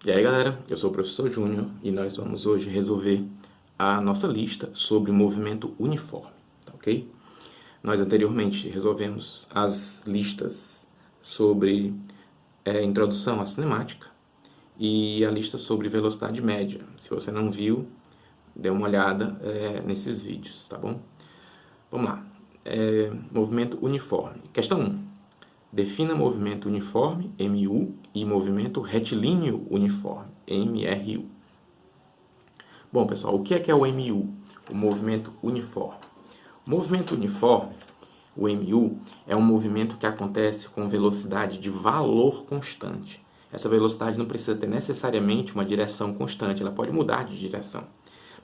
E aí galera, eu sou o professor Júnior e nós vamos hoje resolver a nossa lista sobre movimento uniforme, tá ok? Nós anteriormente resolvemos as listas sobre introdução à cinemática e a lista sobre velocidade média. Se você não viu, dê uma olhada nesses vídeos, tá bom? Vamos lá. Movimento uniforme. Questão 1. Defina movimento uniforme, MU, e movimento retilíneo uniforme, MRU. Bom, pessoal, o que é o MU? O movimento uniforme. O movimento uniforme, o MU, é um movimento que acontece com velocidade de valor constante. Essa velocidade não precisa ter necessariamente uma direção constante, ela pode mudar de direção,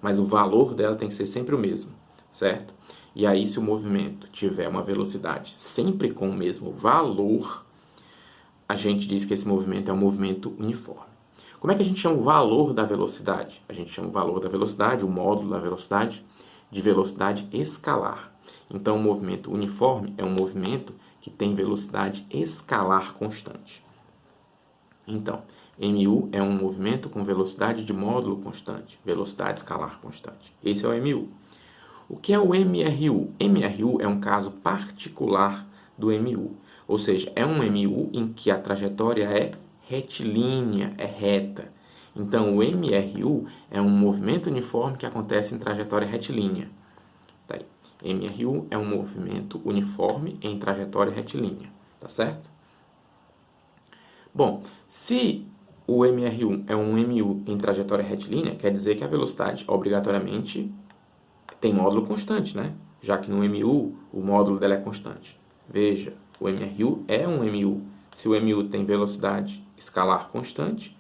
mas o valor dela tem que ser sempre o mesmo, certo? E aí, se o movimento tiver uma velocidade sempre com o mesmo valor, a gente diz que esse movimento é um movimento uniforme. Como é que a gente chama o valor da velocidade? A gente chama o valor da velocidade, o módulo da velocidade, de velocidade escalar. Então, o movimento uniforme é um movimento que tem velocidade escalar constante. Então, MU é um movimento com velocidade de módulo constante, velocidade escalar constante. Esse é o MU. O que é o MRU? MRU é um caso particular do MU, ou seja, é um MU em que a trajetória é retilínea, é reta. Então, o MRU é um movimento uniforme que acontece em trajetória retilínea. Tá aí. MRU é um movimento uniforme em trajetória retilínea, tá certo? Bom, se o MRU é um MU em trajetória retilínea, quer dizer que a velocidade obrigatoriamente tem módulo constante, né? Já que no MU o módulo dela é constante. Veja, o MRU é um MU. Se o MU tem velocidade escalar constante,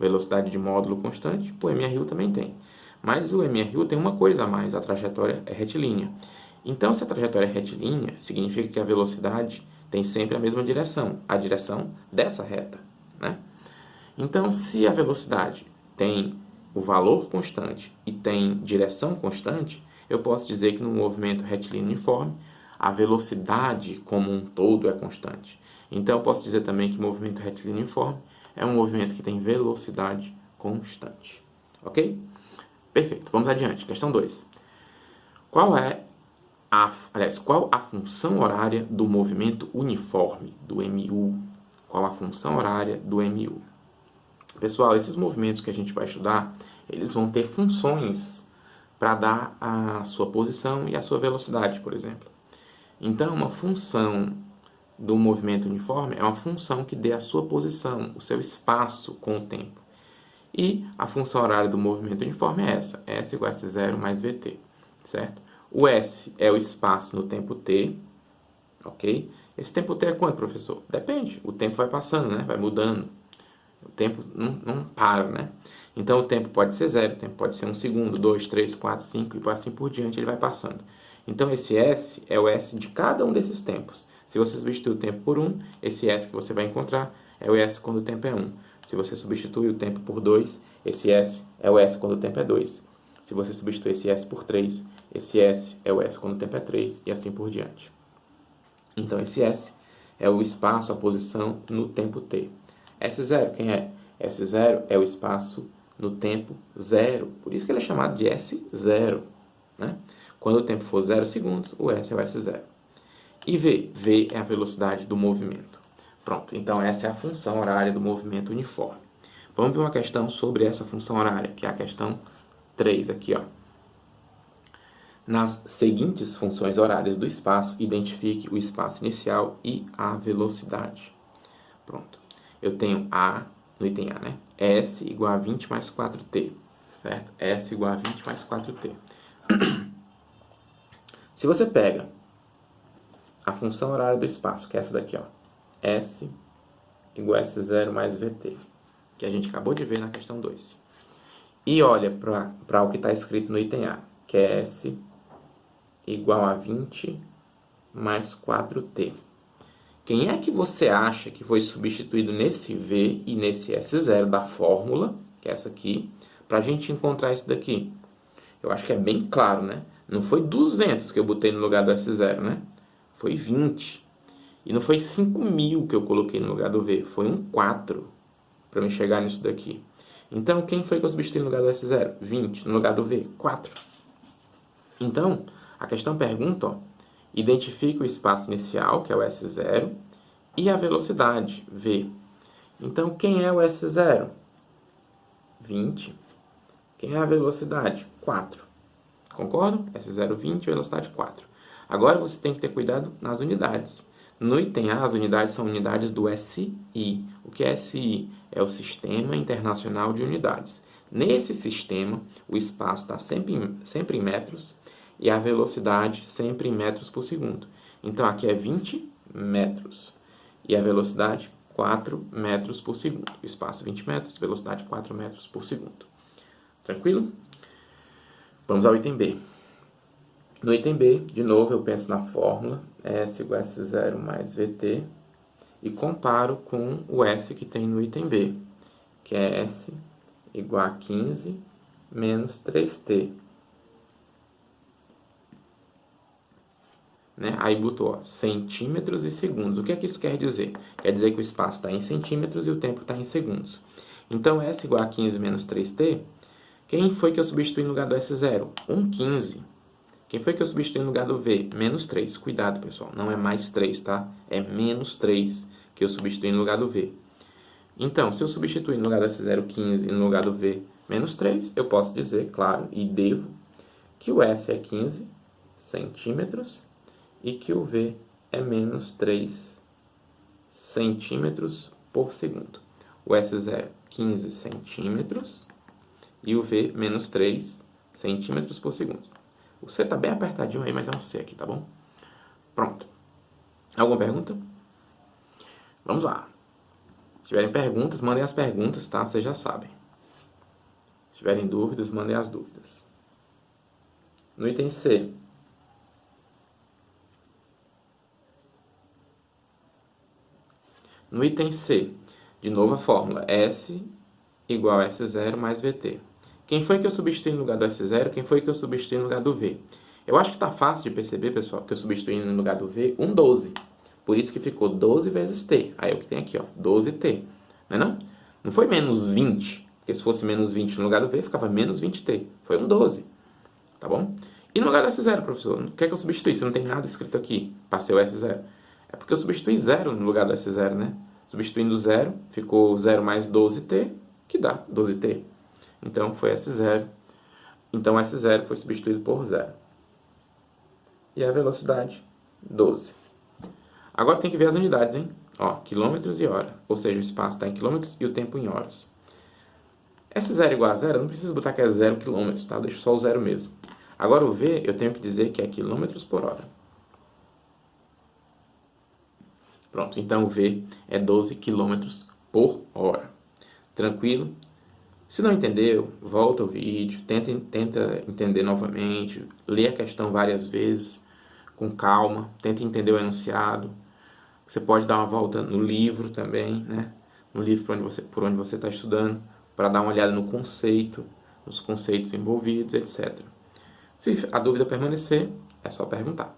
velocidade de módulo constante, o MRU também tem. Mas o MRU tem uma coisa a mais, a trajetória é retilínea. Então, se a trajetória é retilínea, significa que a velocidade tem sempre a mesma direção, a direção dessa reta, né? Então, se a velocidade tem o valor constante e tem direção constante, eu posso dizer que no movimento retilíneo uniforme, a velocidade como um todo é constante. Então, eu posso dizer também que o movimento retilíneo uniforme é um movimento que tem velocidade constante. Ok? Perfeito. Vamos adiante. Questão 2. Qual a função horária do movimento uniforme, do MU? Qual a função horária do MU? Pessoal, esses movimentos que a gente vai estudar, eles vão ter funções para dar a sua posição e a sua velocidade, por exemplo. Então, uma função do movimento uniforme é uma função que dê a sua posição, o seu espaço com o tempo. E a função horária do movimento uniforme é essa, S igual a S0 mais VT, certo? O S é o espaço no tempo T, ok? Esse tempo T é quanto, professor? Depende, o tempo vai passando, né? Vai mudando. O tempo não para, né? Então, o tempo pode ser 0, o tempo pode ser 1 segundo, 2, 3, 4, 5 e assim por diante ele vai passando. Então, esse S é o S de cada um desses tempos. Se você substituir o tempo por 1, esse S que você vai encontrar é o S quando o tempo é 1. Se você substituir o tempo por 2, esse S é o S quando o tempo é 2. Se você substituir esse S por 3, esse S é o S quando o tempo é 3 e assim por diante. Então, esse S é o espaço, a posição no tempo T. S0, quem é? S0 é o espaço no tempo zero. Por isso que ele é chamado de S0. Né? Quando o tempo for 0 segundos, o S é o S0. E V? V é a velocidade do movimento. Pronto, então essa é a função horária do movimento uniforme. Vamos ver uma questão sobre essa função horária, que é a questão 3 aqui, ó. Nas seguintes funções horárias do espaço, identifique o espaço inicial e a velocidade. Pronto. Eu tenho A, no item A, né? S igual a 20 mais 4T, certo? S igual a 20 mais 4T. Se você pega a função horária do espaço, que é essa daqui, ó, S igual a S0 mais VT, que a gente acabou de ver na questão 2, e olha para o que está escrito no item A, que é S igual a 20 mais 4T. Quem é que você acha que foi substituído nesse V e nesse S0 da fórmula, que é essa aqui, para a gente encontrar isso daqui? Eu acho que é bem claro, né? Não foi 200 que eu botei no lugar do S0, né? Foi 20. E não foi 5.000 que eu coloquei no lugar do V, foi um 4. para me chegar nisso daqui. Então, quem foi que eu substituí no lugar do S0? 20. No lugar do V, 4. Então, a questão pergunta, ó, identifique o espaço inicial, que é o S0, e a velocidade, V. Então, quem é o S0? 20. Quem é a velocidade? 4. Concordam? S0, 20, velocidade 4. Agora você tem que ter cuidado nas unidades. No item A, as unidades são unidades do SI. O que é SI? É o Sistema Internacional de Unidades. Nesse sistema, o espaço está sempre em metros e a velocidade sempre em metros por segundo. Então, aqui é 20 metros e a velocidade 4 metros por segundo. O espaço 20 metros, velocidade 4 metros por segundo. Tranquilo? Vamos ao item B. No item B, de novo, eu penso na fórmula S igual a S0 mais VT e comparo com o S que tem no item B, que é S igual a 15 menos 3T. Né? Aí botou ó, centímetros e segundos. O que é que isso quer dizer? Quer dizer que o espaço está em centímetros e o tempo está em segundos. Então, S igual a 15 menos 3T, quem foi que eu substituí no lugar do S0? 15. Quem foi que eu substituí no lugar do V? Menos 3. Cuidado, pessoal. Não é mais 3, tá? É menos 3 que eu substituí no lugar do V. Então, se eu substituir no lugar do S0 15 e no lugar do V menos 3, eu posso dizer, claro, e devo, que o S é 15 centímetros e que o V é menos 3 centímetros por segundo. O S0, 15 centímetros e o V, menos 3 centímetros por segundo. O C está bem apertadinho aí, mas é um C aqui, tá bom? Pronto. Alguma pergunta? Vamos lá. Se tiverem perguntas, mandem as perguntas, tá? Vocês já sabem. Se tiverem dúvidas, mandem as dúvidas. No item C. No item C, de novo a fórmula S igual a S0 mais VT. Quem foi que eu substituí no lugar do S0? Quem foi que eu substituí no lugar do V? Eu acho que está fácil de perceber, pessoal, que eu substituí no lugar do V 12. Por isso que ficou 12 vezes T. Aí é o que tem aqui, ó, 12T. Não é não? Não foi menos 20, porque se fosse menos 20 no lugar do V, ficava menos 20T. Foi 12, tá bom? E no lugar do S0, professor, o que é que eu substituí? Se não tem nada escrito aqui, passei o S0. É porque eu substituí 0 no lugar do S0, né? Substituindo 0, ficou 0 mais 12T, que dá 12T. Então, foi S0. Então, S0 foi substituído por 0. E a velocidade, 12. Agora tem que ver as unidades, hein? Ó, quilômetros e hora. Ou seja, o espaço está em quilômetros e o tempo em horas. S0 igual a 0, não preciso botar que é 0 quilômetros, tá? Deixa só o 0 mesmo. Agora, o V, eu tenho que dizer que é quilômetros por hora. Pronto, então o V é 12 quilômetros por hora. Tranquilo? Se não entendeu, volta o vídeo, tenta entender novamente, lê a questão várias vezes, com calma, tenta entender o enunciado. Você pode dar uma volta no livro também, né? No livro por onde você está estudando, para dar uma olhada no conceito, nos conceitos envolvidos, etc. Se a dúvida permanecer, é só perguntar.